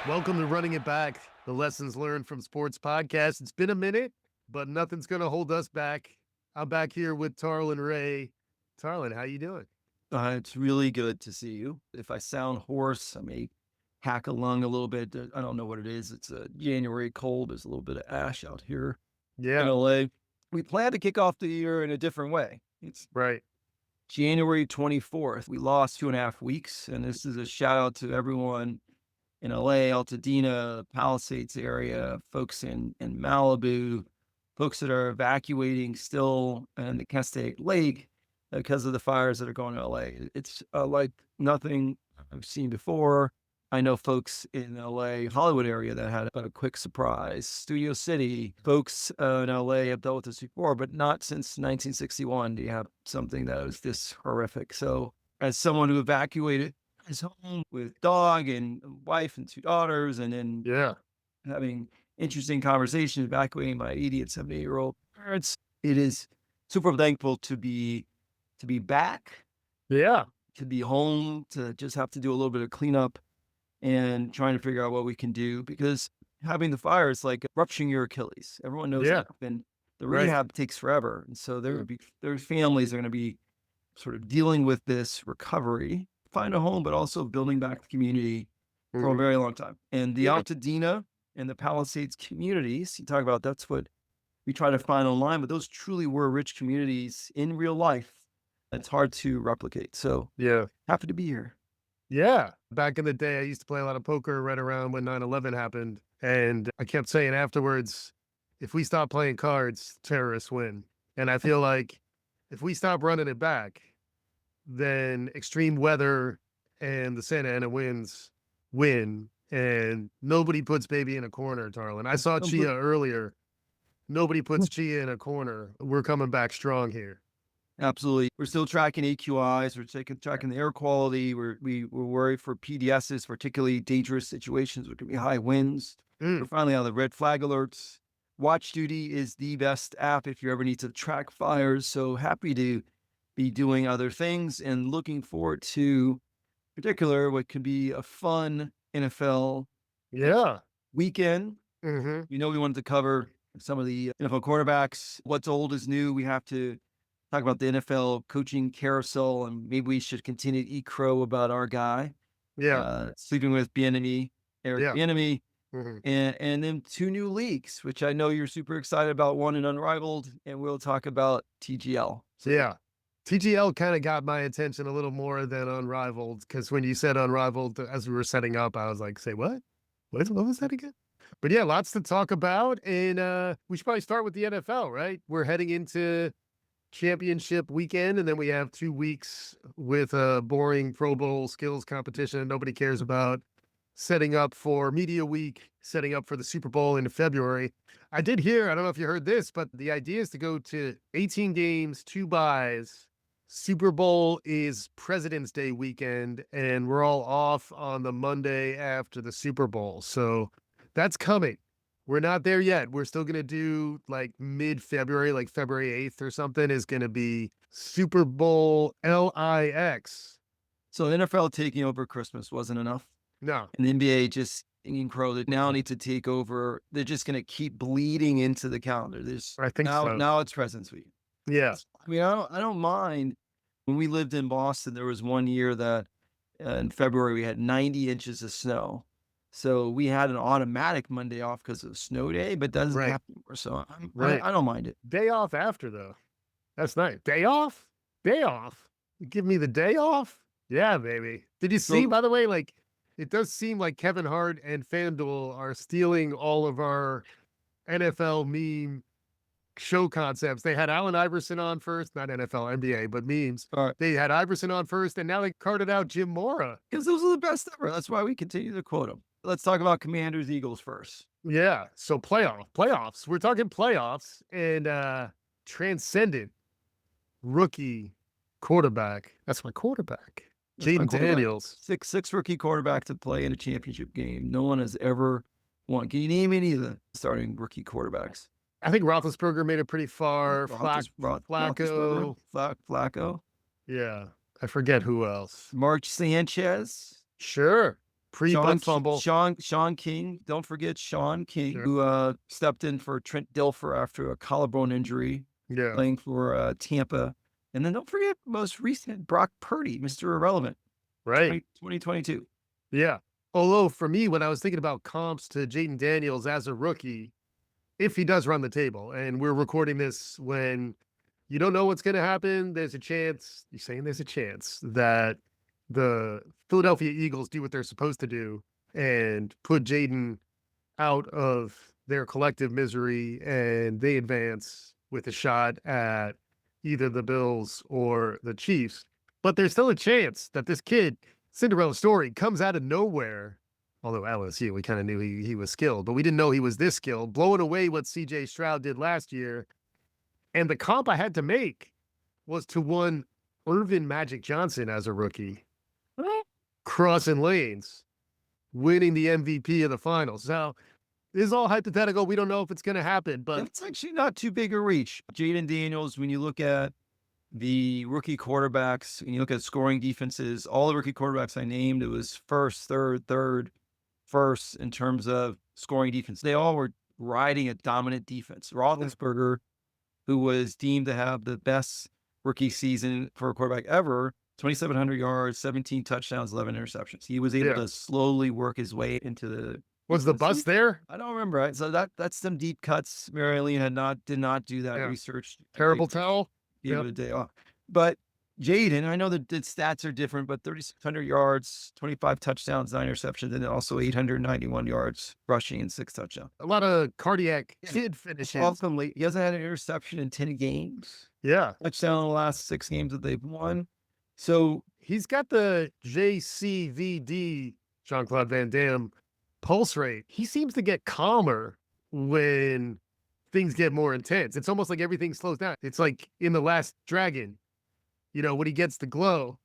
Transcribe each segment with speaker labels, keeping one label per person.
Speaker 1: Welcome to Running It Back, the lessons learned from sports podcast. It's been a minute, but nothing's going to hold us back. I'm back here with Tarlin Ray. Tarlin, how you doing?
Speaker 2: It's really good to see you. If I sound hoarse, I may hack a lung a little bit. I don't know what it is. It's a January cold. There's a little bit of ash out here in
Speaker 1: Yeah,
Speaker 2: LA. We plan to kick off the year in a different way. It's
Speaker 1: right.
Speaker 2: January 24th. We lost 2.5 weeks, and this is a shout out to everyone in LA, Altadena, Palisades area, folks in Malibu, folks that are evacuating still in the Castaic Lake because of the fires that are going to LA. It's like nothing I've seen before. I know folks in LA, Hollywood area that had a quick surprise. Studio City, folks in LA have dealt with this before, but not since 1961 do you have something that was this horrific. So as someone who evacuated his home with dog and wife and two daughters, and then
Speaker 1: Yeah,
Speaker 2: having interesting conversations, evacuating my 80 and 78-year-old parents. It is super thankful to be back,
Speaker 1: yeah,
Speaker 2: to be home, to just have to do a little bit of cleanup and trying to figure out what we can do because having the fire is like rupturing your Achilles. Everyone knows
Speaker 1: yeah,
Speaker 2: that. And the
Speaker 1: right.
Speaker 2: rehab takes forever. And so there's families that are going to be sort of dealing with this recovery, find a home, but also building back the community for a
Speaker 1: Mhm.
Speaker 2: very long time. And the
Speaker 1: Yeah,
Speaker 2: Altadena and the Palisades communities, you talk about that's what we try to find online, but those truly were rich communities in real life. It's hard to replicate. So
Speaker 1: yeah,
Speaker 2: happy to be here.
Speaker 1: yeah. Back in the day, I used to play a lot of poker right around when 9/11 happened. And I kept saying afterwards, if we stop playing cards, terrorists win. And I feel like if we stop running it back, then extreme weather and the Santa Ana winds win, and nobody puts baby in a corner, Tarlin. I saw Chia earlier. Nobody puts Chia in a corner. We're coming back strong here.
Speaker 2: Absolutely. We're still tracking AQIs. We're tracking the air quality. We're worried for PDSs, particularly dangerous situations. There could be high winds. We're
Speaker 1: Mm,
Speaker 2: finally on the red flag alerts. Watch Duty is the best app if you ever need to track fires. So happy to be doing other things and looking forward to, particular, what could be a fun NFL
Speaker 1: yeah.
Speaker 2: weekend.
Speaker 1: Hmm.
Speaker 2: We wanted to cover some of the NFL quarterbacks. What's old is new. We have to talk about the NFL coaching carousel, and maybe we should continue to eat crow about our guy,
Speaker 1: Yeah.
Speaker 2: sleeping with Bieniemy, Eric
Speaker 1: Yeah.
Speaker 2: Bieniemy,
Speaker 1: Hmm.
Speaker 2: and then two new leagues, which I know you're super excited about. One in Unrivaled, and we'll talk about TGL. So
Speaker 1: Yeah. TGL kind of got my attention a little more than Unrivaled because when you said Unrivaled as we were setting up, I was like, say what? What was that again? But yeah, lots to talk about. And we should probably start with the NFL, right? We're heading into championship weekend, and then we have 2 weeks with a boring Pro Bowl skills competition nobody cares about, setting up for media week, setting up for the Super Bowl in February. I did hear, I don't know if you heard this, but the idea is to go to 18 games, 2 buys. Super Bowl is President's Day weekend, and we're all off on the Monday after the Super Bowl. So that's coming. We're not there yet. We're still going to do like mid February, like February 8th or something, is going to be Super Bowl LIX.
Speaker 2: so NFL taking over Christmas wasn't enough,
Speaker 1: No,
Speaker 2: and the NBA just eating crow that now need to take over. They're just going to keep bleeding into the calendar. There's
Speaker 1: I think
Speaker 2: now
Speaker 1: so.
Speaker 2: now it's President's Week.
Speaker 1: Yeah.
Speaker 2: I mean, I don't mind. When we lived in Boston, there was one year that in February we had 90 inches of snow. So we had an automatic Monday off because of snow day, but that doesn't
Speaker 1: Right.
Speaker 2: happen anymore. So
Speaker 1: Right.
Speaker 2: I don't mind it.
Speaker 1: Day off after, though. That's nice. Day off? Day off. You give me the day off? Yeah, baby. Did you see,
Speaker 2: So
Speaker 1: by the way, like, it does seem like Kevin Hart and FanDuel are stealing all of our NFL meme show concepts. They had Allen Iverson on first, not NFL, NBA, but memes.
Speaker 2: all right,
Speaker 1: They had Iverson on first, and now they carted out Jim Mora.
Speaker 2: because those are the best ever. That's why we continue to quote them. Let's talk about Commanders Eagles first.
Speaker 1: Yeah. So playoffs. We're talking playoffs and transcendent rookie quarterback. That's my quarterback.
Speaker 2: That's my
Speaker 1: Jayden
Speaker 2: quarterback.
Speaker 1: Daniels.
Speaker 2: Six rookie quarterback to play in a championship game. No one has ever won. Can you name any of the starting rookie quarterbacks?
Speaker 1: I think Roethlisberger made it pretty far.
Speaker 2: Roethlisberger,
Speaker 1: Flacco.
Speaker 2: Flacco,
Speaker 1: Yeah. I forget who else.
Speaker 2: Mark Sanchez.
Speaker 1: Sure. Pre-butt fumble.
Speaker 2: Sean King. Don't forget Sean King,
Speaker 1: Sure.
Speaker 2: who stepped in for Trent Dilfer after a collarbone injury,
Speaker 1: Yeah.
Speaker 2: playing for Tampa. And then don't forget most recent Brock Purdy, Mr. Irrelevant,
Speaker 1: Right.
Speaker 2: 2022.
Speaker 1: Yeah. Although for me, when I was thinking about comps to Jayden Daniels as a rookie, if he does run the table, and we're recording this when you don't know what's going to happen, there's a chance, you're saying there's a chance that the Philadelphia Eagles do what they're supposed to do and put Jayden out of their collective misery and they advance with a shot at either the Bills or the Chiefs. But there's still a chance that this kid, Cinderella story, comes out of nowhere. Although LSU, we kind of knew he was skilled, but we didn't know he was this skilled, blowing away what CJ Stroud did last year. And the comp I had to make was to one Irvin Magic Johnson as a rookie, crossing lanes, winning the MVP of the finals. So this is all hypothetical. We don't know if it's going to happen, but
Speaker 2: It's actually not too big a reach. Jayden Daniels, when you look at the rookie quarterbacks, and you look at scoring defenses, all the rookie quarterbacks I named, it was first, third, first in terms of scoring defense. They all were riding a dominant defense. Roethlisberger, who was deemed to have the best rookie season for a quarterback ever, 2,700 yards, 17 touchdowns, 11 interceptions. He was able to slowly work his way into the.
Speaker 1: Was the bus there?
Speaker 2: I don't remember. Right? So that's some deep cuts. Mary Eileen did not do that research.
Speaker 1: Terrible towel.
Speaker 2: Give it a day off. But Jayden, I know that the stats are different, but 3,600 yards, 25 touchdowns, 9 interceptions, and then also 891 yards rushing and 6 touchdowns.
Speaker 1: A lot of cardiac kid finishes.
Speaker 2: Ultimately, he hasn't had an interception in 10 games.
Speaker 1: Yeah.
Speaker 2: Touchdown in the last 6 games that they've won. So
Speaker 1: he's got the JCVD, Jean-Claude Van Damme, pulse rate. He seems to get calmer when things get more intense. It's almost like everything slows down. It's like in The Last Dragon, you know, when he gets the glow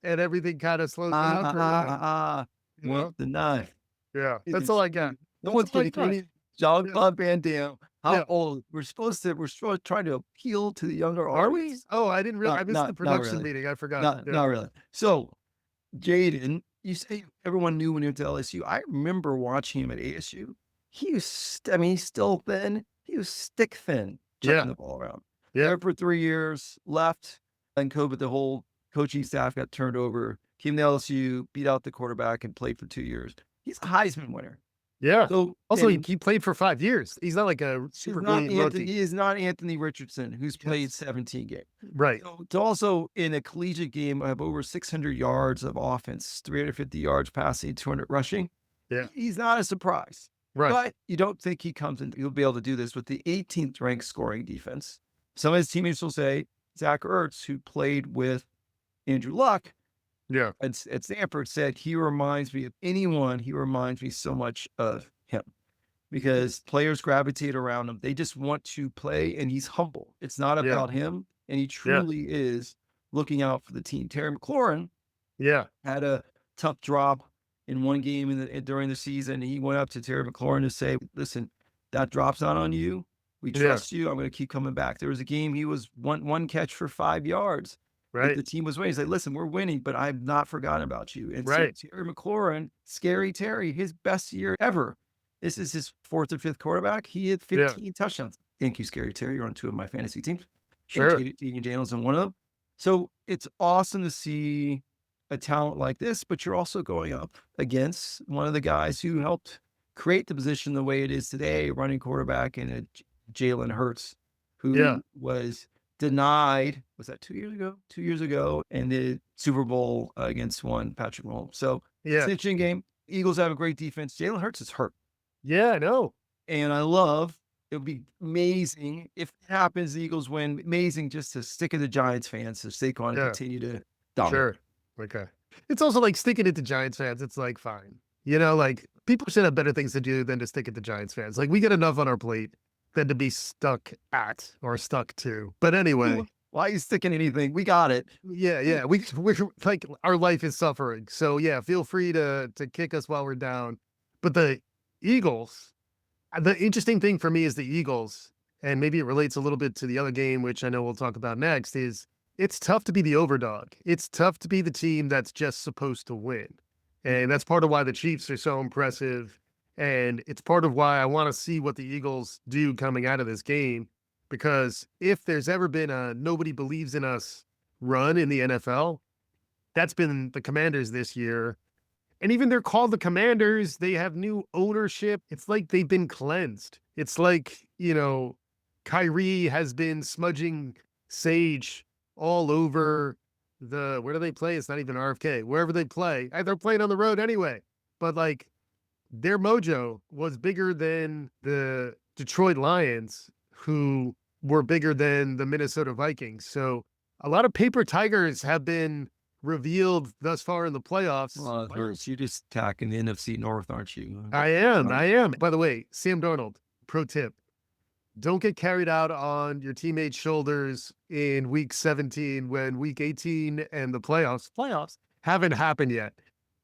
Speaker 1: and everything kind of slows down.
Speaker 2: Well, the knife.
Speaker 1: Yeah, that's all I got.
Speaker 2: No one's getting Jean-Claude Van Damme. How old? We're trying to appeal to the younger
Speaker 1: Are we?
Speaker 2: audience.
Speaker 1: Oh, I didn't realize. I missed the production
Speaker 2: really.
Speaker 1: meeting. I forgot.
Speaker 2: Not really. So, Jayden, you say everyone knew when he went to LSU. I remember watching him at ASU. He was, he's still thin. He was stick thin, chucking the ball around. There for 3 years, left, and COVID, the whole coaching staff got turned over. Came to LSU, beat out the quarterback, and played for 2 years. He's a Heisman winner.
Speaker 1: Yeah.
Speaker 2: So
Speaker 1: also, he played for 5 years. He's not like a super rookie.
Speaker 2: He is not Anthony Richardson, who's played 17 games.
Speaker 1: Right.
Speaker 2: So to also, in a collegiate game, have over 600 yards of offense, 350 yards passing, 200 rushing.
Speaker 1: Yeah.
Speaker 2: He's not a surprise.
Speaker 1: Right.
Speaker 2: But you don't think he comes in, he'll be able to do this with the 18th ranked scoring defense. Some of his teammates will say, Zach Ertz, who played with Andrew Luck at Stanford, said he reminds me of anyone. He reminds me so much of him because players gravitate around him. They just want to play, and he's humble. It's not about him, and he truly is looking out for the team. Terry McLaurin had a tough drop in one game during the season. He went up to Terry McLaurin to say, listen, that drop's not on you. We trust you. I'm going to keep coming back. There was a game he was one catch for 5 yards. Right. The team was winning. He's like, listen, we're winning, but I've not forgotten about you. And so Terry McLaurin, Scary Terry, his best year ever. This is his 4th or 5th quarterback. He had 15 touchdowns. Thank you, Scary Terry. You're on 2 of my fantasy teams.
Speaker 1: Sure.
Speaker 2: Jayden Daniels on one of them. So it's awesome to see a talent like this, but you're also going up against one of the guys who helped create the position the way it is today, running quarterback, and a Jalen Hurts, who was denied, was that 2 years ago? 2 years ago, in the Super Bowl against Patrick Mahomes. So it's an interesting game. Eagles have a great defense. Jalen Hurts is hurt.
Speaker 1: Yeah, I know.
Speaker 2: And it would be amazing if it happens, the Eagles win. Amazing just to stick at the Giants fans so Saquon continue to dominate.
Speaker 1: Sure. Okay. It's also like sticking it to Giants fans. It's like, fine. You know, like people should have better things to do than to stick it to Giants fans. Like we get enough on our plate than to be stuck at or stuck to. But anyway.
Speaker 2: Why are you sticking anything? We got it.
Speaker 1: Yeah. We're like, our life is suffering. So yeah, feel free to kick us while we're down. But the Eagles, the interesting thing for me is the Eagles, and maybe it relates a little bit to the other game, which I know we'll talk about next, is it's tough to be the overdog. It's tough to be the team that's just supposed to win. And that's part of why the Chiefs are so impressive. And it's part of why I want to see what the Eagles do coming out of this game. Because if there's ever been a nobody believes in us run in the NFL, that's been the Commanders this year. And even they're called the Commanders, they have new ownership. It's like they've been cleansed. It's like, Kyrie has been smudging sage all over where do they play? It's not even RFK. Wherever they play, they're playing on the road anyway. But like their mojo was bigger than the Detroit Lions, who were bigger than the Minnesota Vikings. So a lot of paper tigers have been revealed thus far in the playoffs.
Speaker 2: Well, you're just attacking the NFC North, aren't you?
Speaker 1: I am. By the way, Sam Darnold, pro tip, don't get carried out on your teammates' shoulders in week 17 when week 18 and the playoffs haven't happened yet.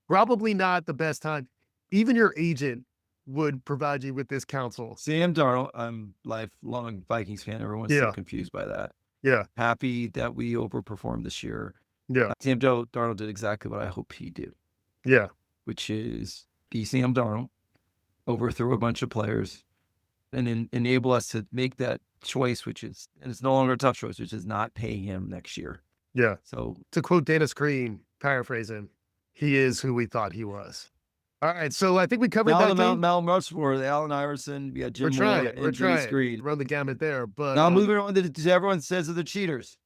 Speaker 1: Probably not the best time. Even your agent would provide you with this counsel.
Speaker 2: Sam Darnold, I'm lifelong Vikings fan. Everyone's so confused by that.
Speaker 1: Yeah.
Speaker 2: Happy that we overperformed this year.
Speaker 1: Yeah.
Speaker 2: Sam Darnold did exactly what I hope he did.
Speaker 1: Yeah.
Speaker 2: Which is be Sam Darnold, overthrow a bunch of players, and enable us to make that choice, and it's no longer a tough choice, which is not pay him next year.
Speaker 1: Yeah.
Speaker 2: So
Speaker 1: to quote Dennis Green, paraphrasing, he is who we thought he was. All right, so I think we covered that game.
Speaker 2: Mount Rushmore, Allen Iverson, we got Jim Moore, and James Green.
Speaker 1: Run the gamut there, but
Speaker 2: now moving on to everyone says of the cheaters.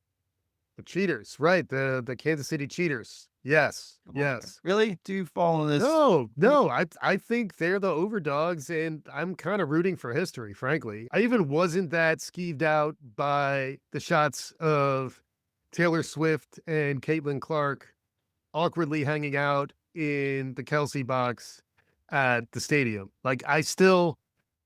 Speaker 1: The cheaters, right? The Kansas City cheaters. Yes, yes.
Speaker 2: Really? Do you fall in this?
Speaker 1: No. I think they're the overdogs, and I'm kind of rooting for history, frankly. I even wasn't that skeeved out by the shots of Taylor Swift and Caitlin Clark awkwardly hanging out in the Kelce box at the stadium. Like, I still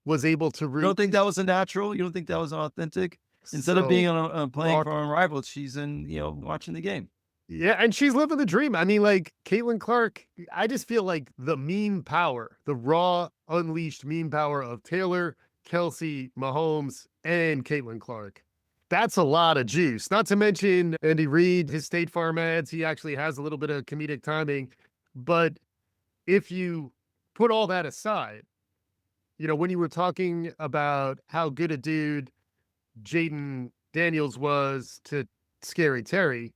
Speaker 1: was able to root.
Speaker 2: You don't think that was a natural? You don't think that was authentic? Instead of being on playing for Unrivaled, she's in, watching the game.
Speaker 1: Yeah, and she's living the dream. I mean, like, Caitlin Clark, I just feel like the meme power, the raw, unleashed meme power of Taylor, Kelce, Mahomes, and Caitlin Clark. That's a lot of juice. Not to mention Andy Reid, his State Farm ads. He actually has a little bit of comedic timing. But if you put all that aside, when you were talking about how good a dude Jayden Daniels was to Scary Terry,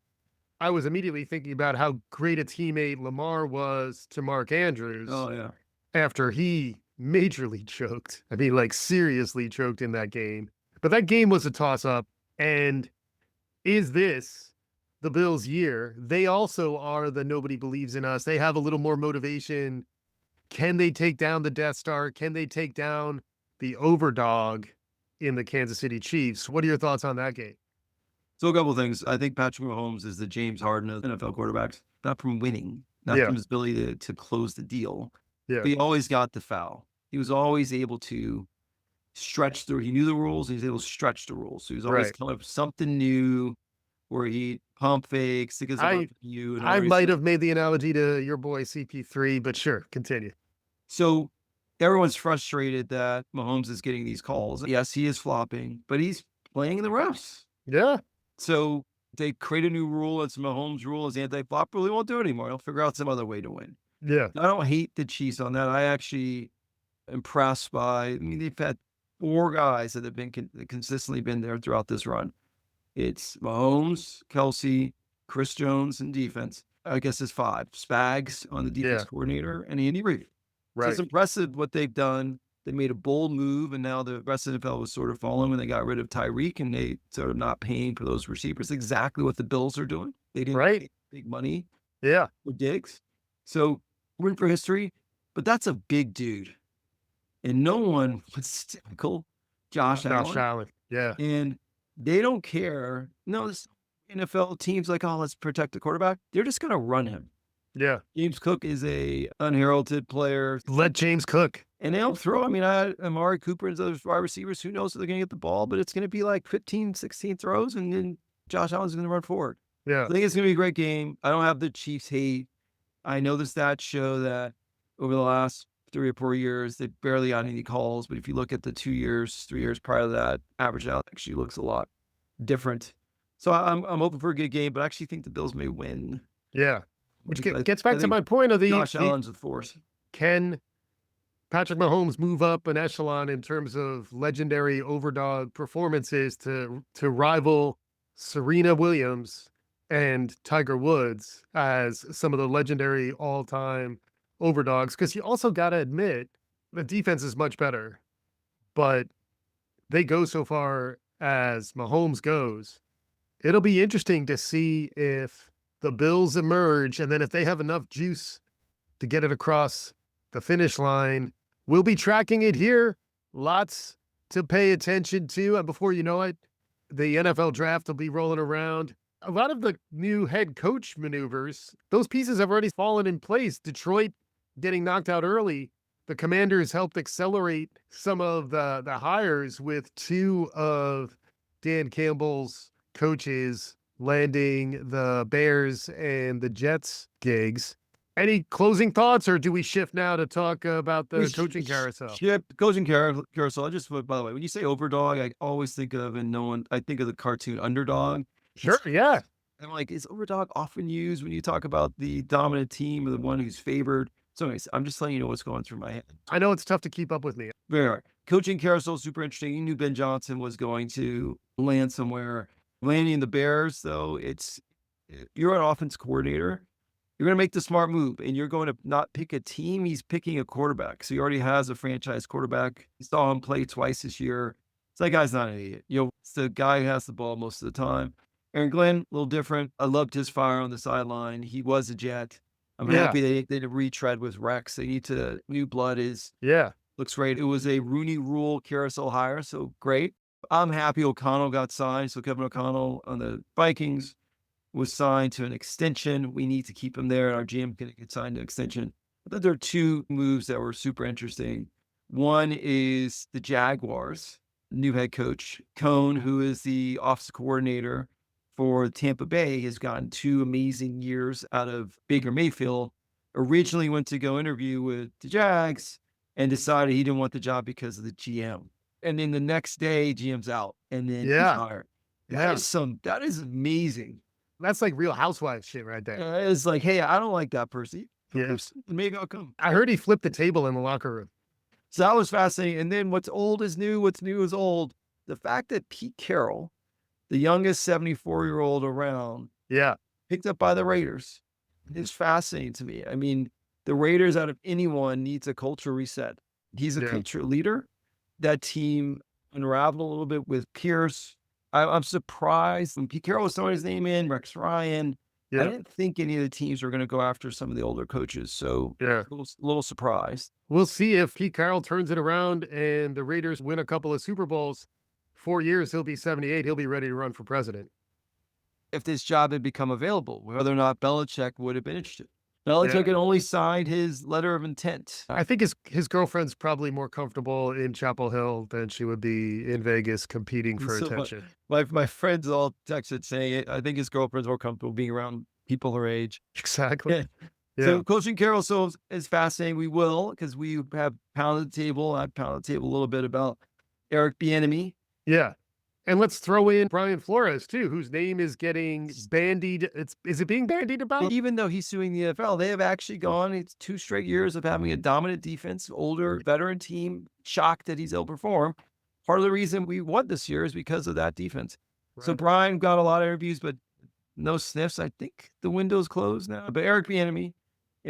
Speaker 1: I was immediately thinking about how great a teammate Lamar was to Mark Andrews.
Speaker 2: Oh, yeah.
Speaker 1: After he majorly choked. I mean, like, seriously choked in that game. But that game was a toss-up. And is this the Bills' year? They also are the nobody believes in us. They have a little more motivation. Can they take down the Death Star? Can they take down the overdog in the Kansas City Chiefs? What are your thoughts on that game?
Speaker 2: So a couple of things. I think Patrick Mahomes is the James Harden of NFL quarterbacks, not from winning, not from his ability to close the deal.
Speaker 1: Yeah.
Speaker 2: But he always got the foul. He was always able to stretch through. He knew the rules. He was able to stretch the rules. So he was always coming up with something new where he pump fakes. I
Speaker 1: might have made the analogy to your boy CP3, but sure, continue.
Speaker 2: So everyone's frustrated that Mahomes is getting these calls. Yes, he is flopping, but he's playing the refs.
Speaker 1: Yeah.
Speaker 2: So they create a new rule. It's Mahomes' rule. It's anti-flop rule. He won't do it anymore. He'll figure out some other way to win.
Speaker 1: Yeah.
Speaker 2: I don't hate the Chiefs on that. I actually impressed by, they've had 4 guys that have been consistently been there throughout this run. It's Mahomes, Kelce, Chris Jones in defense. I guess it's 5. Spags on the defense coordinator, and Andy Reid.
Speaker 1: Right.
Speaker 2: So it's impressive what they've done. They made a bold move, and now the rest of the NFL was sort of following when they got rid of Tyreek, and they sort of not paying for those receivers. Exactly what the Bills are doing. They didn't pay big money for Diggs. So we're in for history, but that's a big dude. And no one was typical Josh Allen.
Speaker 1: Yeah.
Speaker 2: And they don't care. No, this NFL teams like, let's protect the quarterback. They're just going to run him.
Speaker 1: Yeah.
Speaker 2: James Cook is a unheralded player.
Speaker 1: Let James cook.
Speaker 2: And they'll throw. Amari Cooper and those wide receivers, who knows if they're going to get the ball, but it's going to be like 15, 16 throws, and then Josh Allen's going to run forward.
Speaker 1: Yeah.
Speaker 2: I think it's going to be a great game. I don't have the Chiefs hate. I know the stats show that over the last 3 or 4 years, they barely got any calls. But if you look at the 2 years, 3 years prior to that, average out actually looks a lot different. So I'm hoping for a good game, but I actually think the Bills may win.
Speaker 1: Yeah. Which
Speaker 2: Because
Speaker 1: gets back
Speaker 2: I
Speaker 1: to
Speaker 2: think
Speaker 1: my point of
Speaker 2: Josh Allen's a force.
Speaker 1: can Patrick Mahomes move up an echelon in terms of legendary overdog performances to rival Serena Williams and Tiger Woods as some of the legendary all-time overdogs? Because you also got to admit the defense is much better, but they go so far as Mahomes goes. It'll be interesting to see if the Bills emerge, and then if they have enough juice to get it across the finish line. We'll be tracking it here. Lots to pay attention to. And before you know it, the NFL draft will be rolling around. A lot of the new head coach maneuvers, those pieces have already fallen in place. Detroit getting knocked out early. The Commanders helped accelerate some of the hires with two of Dan Campbell's coaches landing the Bears and the Jets gigs. Any closing thoughts, or do we shift now to talk about the coaching carousel?
Speaker 2: Coaching carousel. I just, by the way, when you say overdog, I always think of, and no one, I think of the cartoon Underdog.
Speaker 1: Sure, yeah.
Speaker 2: I'm like, is overdog often used when you talk about the dominant team or the one who's favored? So anyways, I'm just letting you know what's going through my head.
Speaker 1: I know it's tough to keep up with me.
Speaker 2: Very hard. Coaching carousel, super interesting. You knew Ben Johnson was going to land somewhere. Landing the Bears, though, you're an offense coordinator. You're going to make the smart move, and you're going to not pick a team. He's picking a quarterback. So he already has a franchise quarterback. You saw him play twice this year. So that guy's not an idiot. It's the guy who has the ball most of the time. Aaron Glenn, a little different. I loved his fire on the sideline. He was a Jet. I'm happy they did a retread with Rex. They need to, new blood looks great. It was a Rooney Rule carousel hire, so great. I'm happy O'Connell got signed. So Kevin O'Connell on the Vikings was signed to an extension. We need to keep him there. Our GM can get signed to extension. I thought there are two moves that were super interesting. One is the Jaguars, new head coach, Cohn, who is the offensive coordinator for Tampa Bay, has gotten 2 amazing years out of Baker Mayfield. Originally went to go interview with the Jags and decided he didn't want the job because of the GM. And then the next day, GM's out, and then he's hired. That is amazing.
Speaker 1: That's like Real Housewives shit right there.
Speaker 2: It's like, hey, I don't like that person.
Speaker 1: Yes.
Speaker 2: Maybe I'll come.
Speaker 1: I heard he flipped the table in the locker room.
Speaker 2: So that was fascinating. And then what's old is new, what's new is old. The fact that Pete Carroll, the youngest 74-year-old around, picked up by the Raiders, is fascinating to me. I mean, the Raiders, out of anyone, needs a culture reset. He's a culture leader. That team unraveled a little bit with Pierce. I'm surprised when Pete Carroll was throwing his name in, Rex Ryan. I didn't think any of the teams were going to go after some of the older coaches. So a little surprised.
Speaker 1: We'll see if Pete Carroll turns it around and the Raiders win a couple of Super Bowls. 4 years, he'll be 78. He'll be ready to run for president.
Speaker 2: If this job had become available, whether or not Belichick would have been interested. Belichick had only signed his letter of intent.
Speaker 1: I think his girlfriend's probably more comfortable in Chapel Hill than she would be in Vegas competing for attention.
Speaker 2: My friends all texted saying it. I think his girlfriend's more comfortable being around people her age.
Speaker 1: Exactly.
Speaker 2: So coaching carousel is fascinating. We will, because we have pounded the table. I pounded the table a little bit about Eric Bieniemy.
Speaker 1: Yeah. And let's throw in Brian Flores, too, whose name is getting bandied. Is it being bandied about?
Speaker 2: Even though he's suing the NFL, they have actually gone, it's 2 straight years of having a dominant defense, older veteran team, shocked that he's ill-performed. Part of the reason we won this year is because of that defense. Right. So Brian got a lot of interviews, but no sniffs. I think the window's closed now. But Eric Bieniemy,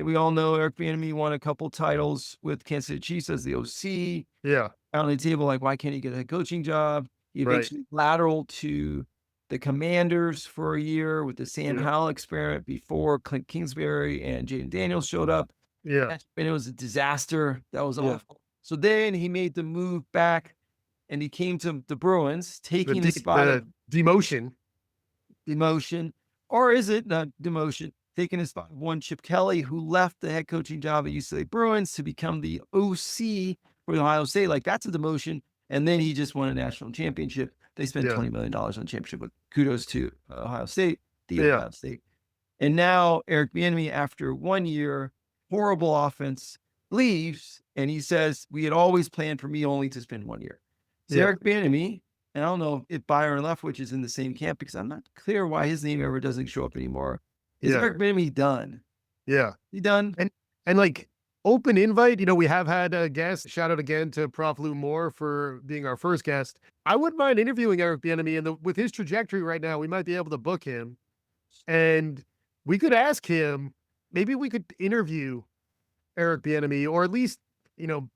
Speaker 2: we all know Eric Bieniemy won a couple titles with Kansas City Chiefs as the OC.
Speaker 1: Yeah.
Speaker 2: On the table, like, why can't he get a coaching job? He eventually lateraled to the Commanders for a year with the Sam Howell experiment before Clint Kingsbury and Jayden Daniels showed up.
Speaker 1: Yeah.
Speaker 2: And it was a disaster. That was awful. So then he made the move back and he came to the Bruins, taking the spot of
Speaker 1: demotion.
Speaker 2: Demotion. Or is it not demotion? Taking the spot of one Chip Kelly, who left the head coaching job at UCLA Bruins to become the OC for Ohio State. Like, that's a demotion. And then he just won a national championship. They spent $20 million on the championship, but kudos to Ohio State, Ohio State. And now Eric Bieniemy, after 1 year, horrible offense, leaves, and he says, we had always planned for me only to spend 1 year. So Eric Bieniemy, and I don't know if Byron Leftwich is in the same camp, because I'm not clear why his name ever doesn't show up anymore. Is Eric Bieniemy done?
Speaker 1: Yeah.
Speaker 2: You done?
Speaker 1: And like open invite, we have had a guest. Shout out again to Prof. Lou Moore for being our first guest. I wouldn't mind interviewing Eric Bieniemy, and with his trajectory right now, we might be able to book him, and we could ask him. Maybe we could interview Eric Bieniemy, or at least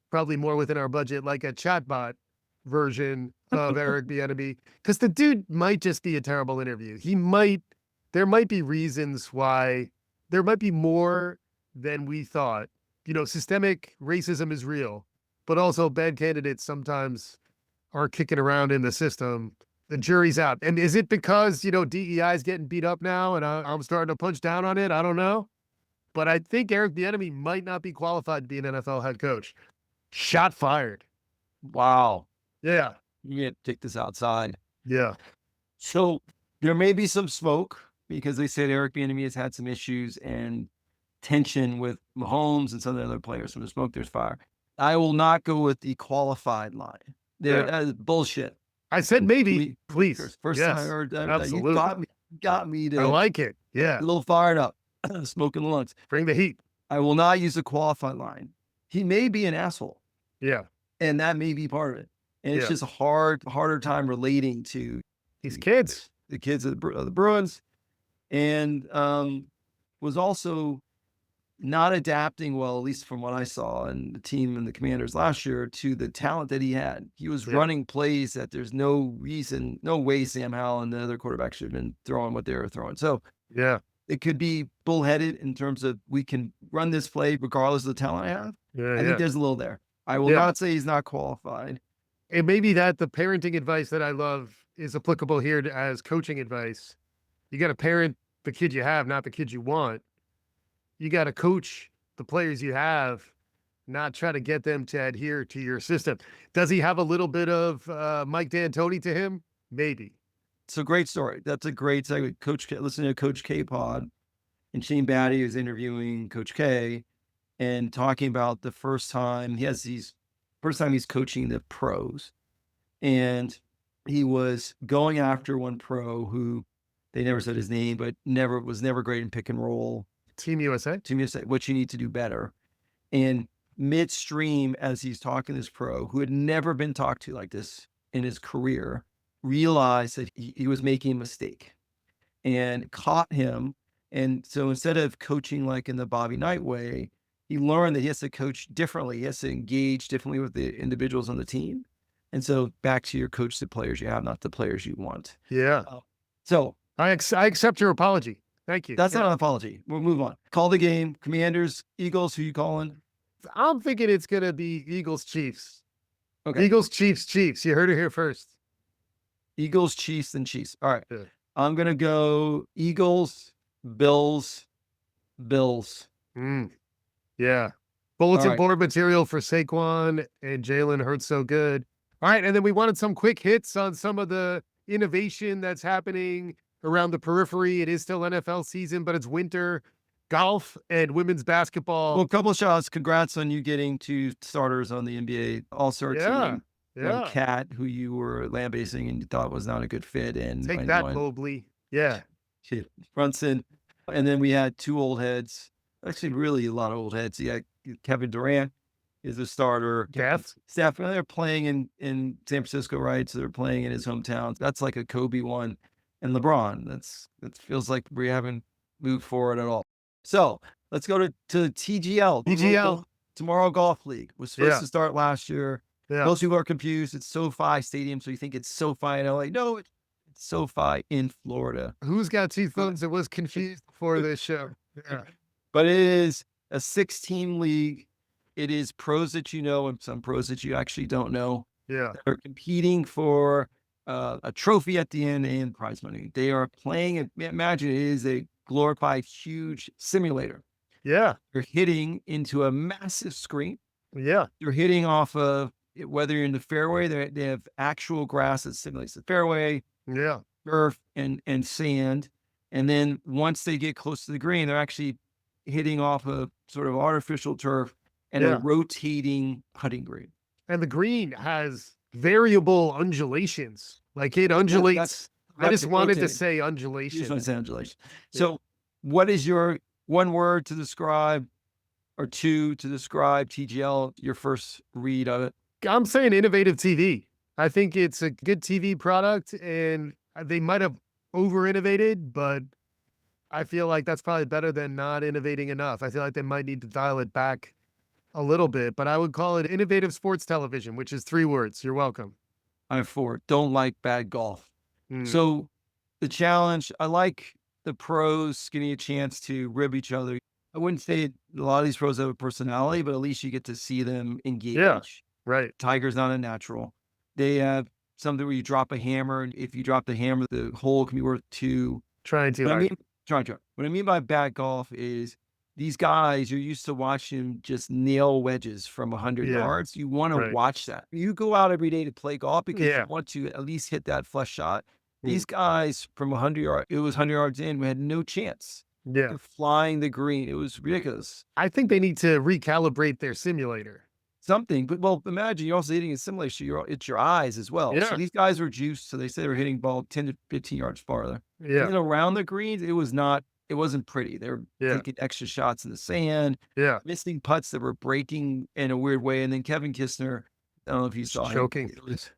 Speaker 1: probably more within our budget, like a chatbot version of Eric Bieniemy, because the dude might just be a terrible interview. There might be reasons why. There might be more than we thought. Systemic racism is real, but also bad candidates sometimes are kicking around in the system. The jury's out. And is it because, DEI is getting beat up now and I'm starting to punch down on it? I don't know. But I think Eric Bieniemy might not be qualified to be an NFL head coach. Shot fired.
Speaker 2: Wow.
Speaker 1: Yeah.
Speaker 2: You can't take this outside.
Speaker 1: Yeah.
Speaker 2: So there may be some smoke because they said Eric Bieniemy has had some issues and tension with Mahomes and some of the other players. From the smoke, there's fire. I will not go with the qualified line. That is bullshit.
Speaker 1: I said maybe, please.
Speaker 2: First
Speaker 1: yes,
Speaker 2: time I heard that.
Speaker 1: absolutely.
Speaker 2: You got me to
Speaker 1: I like it. Yeah.
Speaker 2: a little fired up, smoke in the lungs.
Speaker 1: Bring the heat.
Speaker 2: I will not use a qualified line. He may be an asshole.
Speaker 1: Yeah.
Speaker 2: And that may be part of it. And it's just a harder time relating to
Speaker 1: these kids,
Speaker 2: the kids of the Bruins, and was also not adapting well, at least from what I saw and the team and the Commanders last year, to the talent that he had. He was running plays that there's no way Sam Howell and the other quarterbacks should have been throwing what they were throwing. So it could be bullheaded in terms of we can run this play regardless of the talent I have. I think there's a little there. I will not say he's not qualified.
Speaker 1: And maybe that the parenting advice that I love is applicable here as coaching advice. You got to parent the kid you have, not the kid you want. You got to coach the players you have, not try to get them to adhere to your system. Does he have a little bit of Mike D'Antoni to him? Maybe.
Speaker 2: It's a great story. That's a great segment. Listening to Coach K pod, and Shane Batty is interviewing Coach K and talking about the first time he's coaching the pros, and he was going after one pro who they never said his name, but was never great in pick and roll.
Speaker 1: Team USA,
Speaker 2: what you need to do better. And midstream, as he's talking to this pro who had never been talked to like this in his career, realized that he was making a mistake and caught him. And so instead of coaching like in the Bobby Knight way, he learned that he has to coach differently. He has to engage differently with the individuals on the team. And so back to your coach the players you have, not the players you want.
Speaker 1: Yeah.
Speaker 2: So
Speaker 1: I accept your apology. Thank you.
Speaker 2: That's not an apology. We'll move on. Call the game. Commanders, Eagles, who you calling?
Speaker 1: I'm thinking it's going to be Eagles, Chiefs.
Speaker 2: Okay.
Speaker 1: Eagles, Chiefs. You heard it here first.
Speaker 2: Eagles, Chiefs, and Chiefs. All right.
Speaker 1: Yeah.
Speaker 2: I'm going to go Eagles, Bills.
Speaker 1: Yeah. Bulletin board material for Saquon and Jalen Hurts so good. All right. And then we wanted some quick hits on some of the innovation that's happening around the periphery. It is still NFL season, but it's winter. Golf and women's basketball.
Speaker 2: Well, a couple of shots. Congrats on you getting 2 starters on the NBA All-Star team.
Speaker 1: Yeah.
Speaker 2: Cat, who you were lambasting and you thought was not a good fit. And
Speaker 1: take that, Mobley. Yeah.
Speaker 2: Brunson. And then we had 2 old heads. Actually, really a lot of old heads. You got Kevin Durant is a starter. Steph, they're playing in San Francisco, right? So they're playing in his hometown. That's like a Kobe one. And LeBron, that feels like we haven't moved forward at all. So let's go to TGL. Tomorrow Golf League was supposed to start last year. Yeah. Most people are confused. It's SoFi Stadium, so you think it's SoFi in LA. No, it's SoFi in Florida.
Speaker 1: Who's got 2 thumbs that was confused before this show? Yeah.
Speaker 2: But it is a 6-team league. It is pros that you know and some pros that you actually don't know.
Speaker 1: Yeah.
Speaker 2: They're competing for a trophy at the end and prize money. They are playing, imagine it is a glorified, huge simulator.
Speaker 1: Yeah.
Speaker 2: You're hitting into a massive screen.
Speaker 1: Yeah.
Speaker 2: You're hitting off of, whether you're in the fairway, they have actual grass that simulates the fairway.
Speaker 1: Yeah.
Speaker 2: Turf and sand. And then once they get close to the green, they're actually hitting off a sort of artificial turf and a rotating putting green.
Speaker 1: And the green has variable undulations. Like it undulates. I just wanted to say undulation.
Speaker 2: You just want to say undulation. So what is your one word to describe or two to describe TGL, your first read of it.
Speaker 1: I'm saying innovative TV. I think it's a good TV product, and they might have over innovated, but I feel like that's probably better than not innovating enough. I feel like they might need to dial it back a little bit, but I would call it innovative sports television, which is 3 words. You're welcome.
Speaker 2: I'm for it. Don't like bad golf.
Speaker 1: Mm,
Speaker 2: So the challenge, I like the pros getting a chance to rib each other. I wouldn't say a lot of these pros have a personality, but at least you get to see them
Speaker 1: yeah,
Speaker 2: engage.
Speaker 1: right.
Speaker 2: Tiger's not a natural. They have something where you drop a hammer, and if you drop the hammer, the hole can be worth two.
Speaker 1: Trying too
Speaker 2: What I
Speaker 1: hard.
Speaker 2: mean, try. What I mean by bad golf is these guys, you're used to watching them just nail wedges from 100
Speaker 1: Yeah,
Speaker 2: yards. You want to
Speaker 1: right.
Speaker 2: watch that. You go out every day to play golf because you
Speaker 1: Yeah.
Speaker 2: want to at least hit that flush shot.
Speaker 1: Mm,
Speaker 2: These guys from 100 yards, it was 100 yards in, we had no chance.
Speaker 1: yeah.
Speaker 2: They're flying the green. It was ridiculous.
Speaker 1: I think they need to recalibrate their simulator.
Speaker 2: Something, but well, imagine you're also hitting a simulation. It's your eyes as well. So
Speaker 1: Yeah,
Speaker 2: these guys were juiced. So they say they were hitting ball 10 to 15 yards farther. And
Speaker 1: yeah,
Speaker 2: then around the greens, it wasn't pretty. They were
Speaker 1: yeah,
Speaker 2: taking extra shots in the sand,
Speaker 1: yeah.
Speaker 2: missing putts that were breaking in a weird way. And then Kevin Kistner, I don't know if you
Speaker 1: Just
Speaker 2: saw him.
Speaker 1: choking.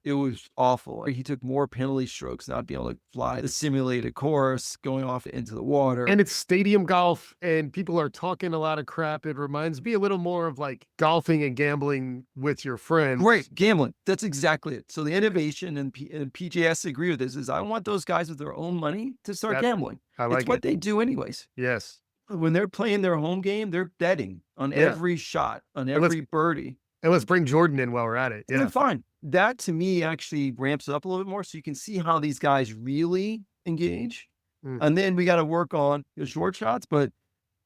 Speaker 2: It was awful. He took more penalty strokes, not being able to fly the simulated course, going off into the water.
Speaker 1: And it's stadium golf, and people are talking a lot of crap. It reminds me a little more of like golfing and gambling with your friends.
Speaker 2: Great gambling. That's exactly it. So the innovation and PJS agree with this is I want those guys with their own money to start
Speaker 1: That
Speaker 2: gambling.
Speaker 1: I
Speaker 2: It's
Speaker 1: like
Speaker 2: what
Speaker 1: it.
Speaker 2: they do anyways.
Speaker 1: Yes.
Speaker 2: When they're playing their home game, they're betting on
Speaker 1: Yeah.
Speaker 2: every shot, on
Speaker 1: And let's
Speaker 2: every birdie.
Speaker 1: and let's bring Jordan in while we're at it.
Speaker 2: And
Speaker 1: Yeah.
Speaker 2: they're fine. That to me actually ramps it up a little bit more so you can see how these guys really engage.
Speaker 1: Mm.
Speaker 2: And then we got to work on the short shots, but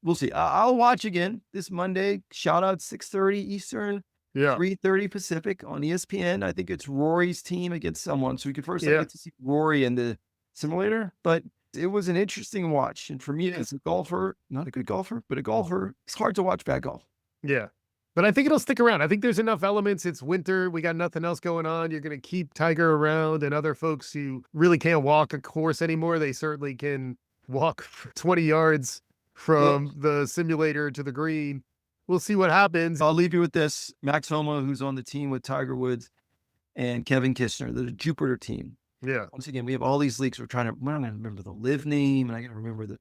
Speaker 2: we'll see. I'll watch again this Monday. Shout out 6:30 Eastern.
Speaker 1: Yeah.
Speaker 2: 3:30 Pacific on ESPN. I think it's Rory's team against someone. So we could first
Speaker 1: Yeah.
Speaker 2: get to see Rory in the simulator, but it was an interesting watch. And for me, as a golfer, not a good golfer, but a golfer, it's hard to watch bad golf.
Speaker 1: Yeah. But I think it'll stick around. I think there's enough elements. It's winter. We got nothing else going on. You're going to keep Tiger around, and other folks who really can't walk a course anymore, they certainly can walk 20 yards from the simulator to the green. We'll see what happens.
Speaker 2: I'll leave you with this. Max Homa, who's on the team with Tiger Woods and Kevin Kistner, the Jupiter team.
Speaker 1: Yeah.
Speaker 2: Once again, we have all these leagues. We're trying to, I don't remember the live name, and I got to remember the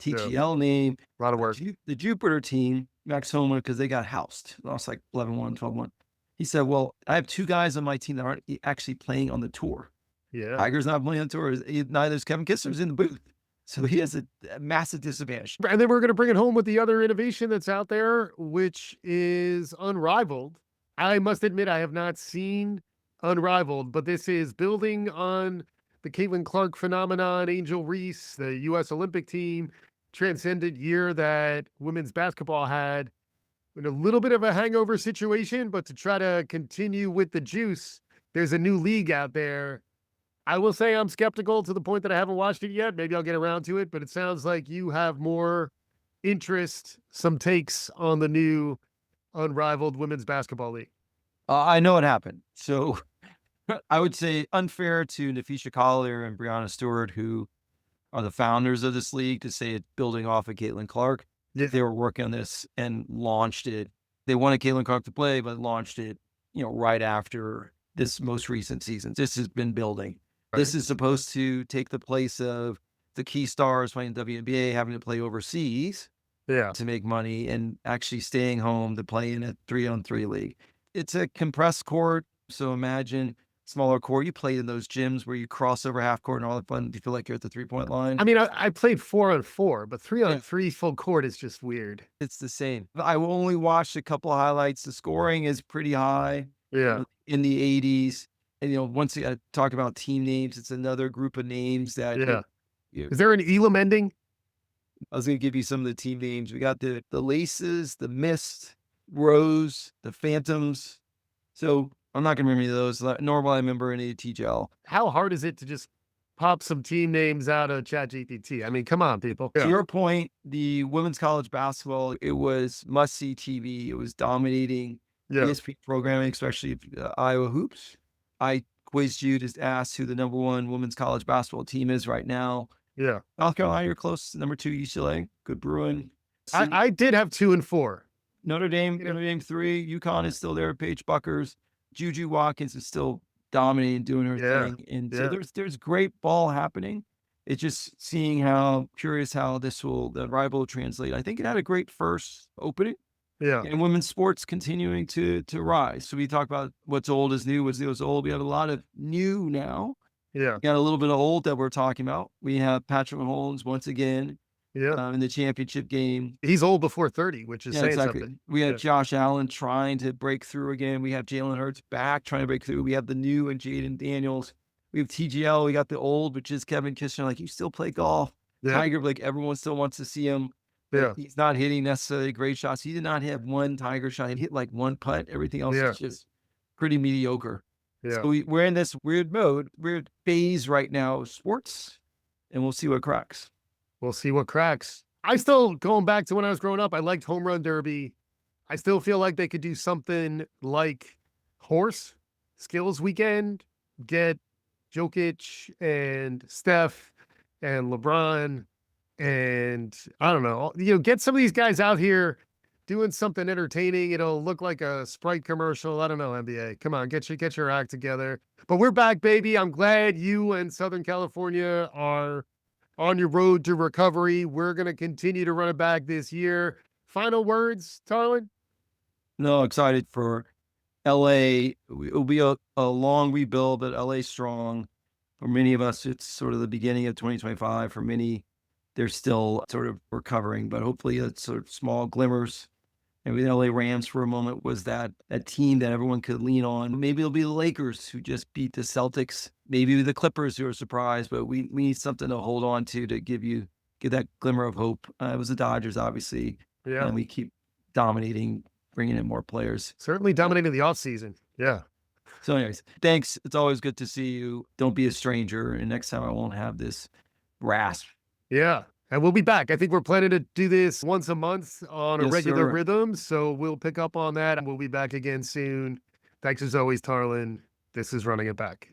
Speaker 1: Yeah.
Speaker 2: TGL name.
Speaker 1: A lot of work.
Speaker 2: The Jupiter team, Max Homa, because they got housed, lost like 11-1, 12-1. He said, well, I have two guys on my team that aren't actually playing on the tour.
Speaker 1: Yeah.
Speaker 2: Tiger's not playing on the tour. Neither is Kevin Kistner's in the booth. So he has a massive disadvantage.
Speaker 1: And then we're going to bring it home with the other innovation that's out there, which is Unrivaled. I must admit, I have not seen Unrivaled, but this is building on the Caitlin Clark phenomenon, Angel Reese, the U.S. Olympic team, transcendent year that women's basketball had in a little bit of a hangover situation, but to try to continue with the juice, there's a new league out there. I will say I'm skeptical to the point that I haven't watched it yet. Maybe I'll get around to it, but it sounds like you have more interest, some takes on the new Unrivaled Women's Basketball League.
Speaker 2: I know it happened. So I would say unfair to Nafisha Collier and Brianna Stewart, who are the founders of this league, to say it's building off of Caitlin Clark.
Speaker 1: Yeah.
Speaker 2: They were working on this and launched it. They wanted Caitlin Clark to play, but launched it, right after this most recent season. This has been building.
Speaker 1: Right.
Speaker 2: This is supposed to take the place of the key stars playing WNBA, having to play overseas
Speaker 1: Yeah.
Speaker 2: to make money, and actually staying home to play in a 3-on-3 league. It's a compressed court. So imagine smaller court. You played in those gyms where you cross over half court and all that fun. You feel like you're at the 3-point line.
Speaker 1: I mean, I played 4-on-4, but 3-on-3 full court is just weird.
Speaker 2: It's the same. I only watched a couple of highlights. The scoring is pretty high.
Speaker 1: Yeah.
Speaker 2: In the 80s. And, once I talk about team names, it's another group of names that.
Speaker 1: Yeah. Is there an Elam ending?
Speaker 2: I was going to give you some of the team names. We got the Laces, the Mist, Rose, the Phantoms. So I'm not going to remember any of those, nor will I remember any TGL.
Speaker 1: How hard is it to just pop some team names out of ChatGPT? I mean, come on, people.
Speaker 2: To your point, the women's college basketball, it was must-see TV. It was dominating ESPN programming, especially Iowa Hoops. I quizzed you to ask who the number one women's college basketball team is right now.
Speaker 1: Yeah.
Speaker 2: South Carolina, you're close. Number 2, UCLA. Good Bruin.
Speaker 1: I did have 2 and 4.
Speaker 2: Notre Dame 3, UConn is still there, Paige Buckers, Juju Watkins is still dominating, doing her
Speaker 1: Yeah,
Speaker 2: thing, and so
Speaker 1: yeah,
Speaker 2: there's great ball happening. It's just seeing how curious how the rival will translate. I think it had a great first opening,
Speaker 1: yeah,
Speaker 2: and women's sports continuing to rise. So we talk about what's old is new, what's new is old. We have a lot of new now.
Speaker 1: yeah,
Speaker 2: We got a little bit of old that we're talking about. We have Patrick Mahomes once again
Speaker 1: yeah.
Speaker 2: in the championship game.
Speaker 1: He's old before 30, which is
Speaker 2: Yeah,
Speaker 1: saying
Speaker 2: exactly.
Speaker 1: something.
Speaker 2: We have
Speaker 1: Yeah,
Speaker 2: Josh Allen trying to break through again. We have Jalen Hurts back trying to break through. We have the new and Jayden Daniels. We have TGL. We got the old, which is Kevin Kistner. Like, you still play golf.
Speaker 1: yeah,
Speaker 2: Tiger, like, everyone still wants to see him, but
Speaker 1: yeah,
Speaker 2: he's not hitting necessarily great shots. He did not have one Tiger shot. He hit like one putt. Everything else
Speaker 1: yeah,
Speaker 2: is just pretty mediocre.
Speaker 1: yeah.
Speaker 2: So we're in this weird phase right now of sports, and we'll see what cracks.
Speaker 1: We'll see what cracks. I still, going back to when I was growing up, I liked home run derby. I still feel like they could do something like horse skills weekend, get Jokic and Steph and LeBron and I don't know, get some of these guys out here doing something entertaining. It'll look like a Sprite commercial. I don't know, NBA. Come on, get your act together. But we're back, baby. I'm glad you and Southern California are on your road to recovery. We're going to continue to run it back this year. Final words, Tarlin?
Speaker 2: No, excited for LA. It'll be a long rebuild, but LA strong. For many of us, it's sort of the beginning of 2025. For many, they're still sort of recovering, but hopefully it's sort of small glimmers. And with LA Rams for a moment was that team that everyone could lean on. Maybe it'll be the Lakers who just beat the Celtics. Maybe the Clippers who are surprised, but we need something to hold on to give that glimmer of hope. It was the Dodgers, obviously,
Speaker 1: Yeah.
Speaker 2: and we keep dominating, bringing in more players.
Speaker 1: Certainly dominating the offseason. Yeah.
Speaker 2: So anyways, thanks. It's always good to see you. Don't be a stranger. And next time I won't have this rasp.
Speaker 1: Yeah. And we'll be back. I think we're planning to do this once a month on a
Speaker 2: Yes,
Speaker 1: regular
Speaker 2: sir.
Speaker 1: rhythm. So we'll pick up on that and we'll be back again soon. Thanks as always, Tarlin. This is Running It Back.